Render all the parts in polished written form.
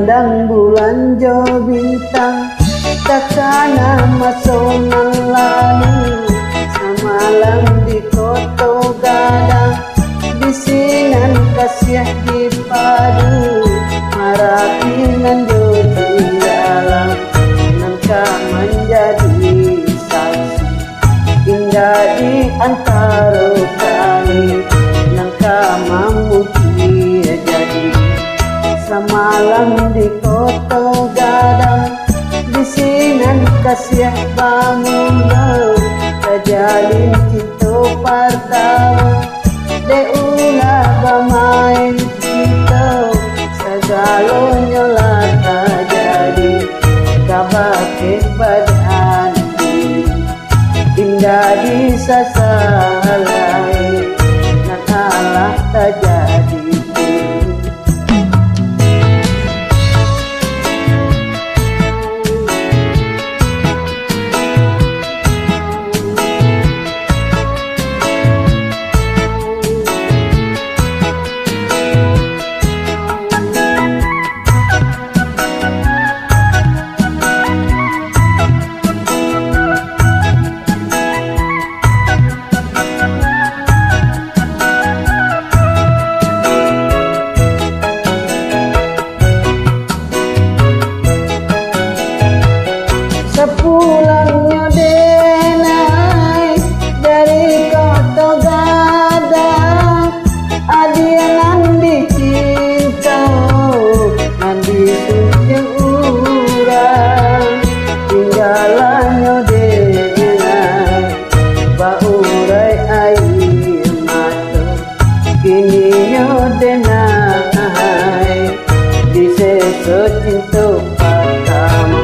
Mandang bulan jo bintang takana masonan lalu samalam di koto gadang bisinan kasih di padu marapinan jo dalam nangka menjadi saksi indah di antara kami nangka memuji jadi samalam di koto gadang bisinan kasih bangun terjalin cinta pertama deula bermain kita segalonya lah terjadi kabar kebadan indah di sasalai nakalah terjadi. Sepulangnya denai dari koto gadang adianan dicinta nandi sujeng urang tinggalannya denai baurai air mata kini nyo denai diseso cinta pertama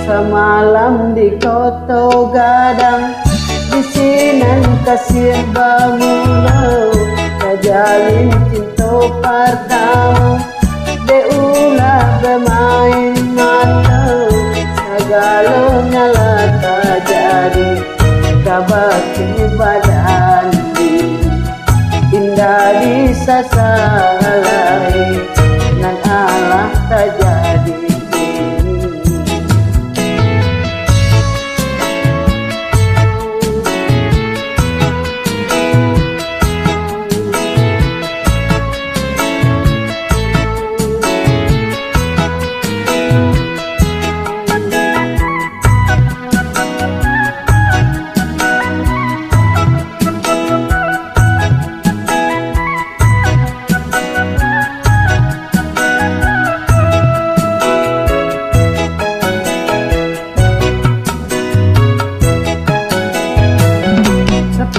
semalam di koto gadang bisinan kasih bangun terjalin cinta pertama deula bermain mata segalanya lah terjadi kabar badan indah di sasalai nan Allah terjadi.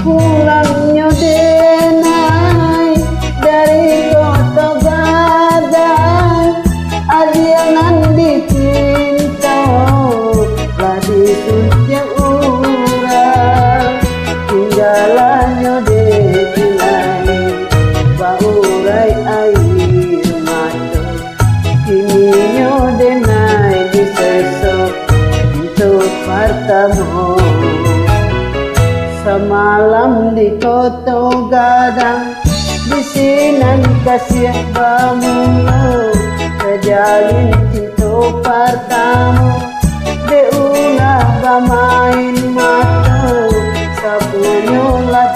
Pulangnya denai dari koto gadang adianan dicinta lah disujeng urang tinggalannya denai baurai air mata kini nyo denai disesok untuk pertama semalam di koto gadang bisinan kasih bangun terjalin cinta pertama deula bermain mata sabunyo lah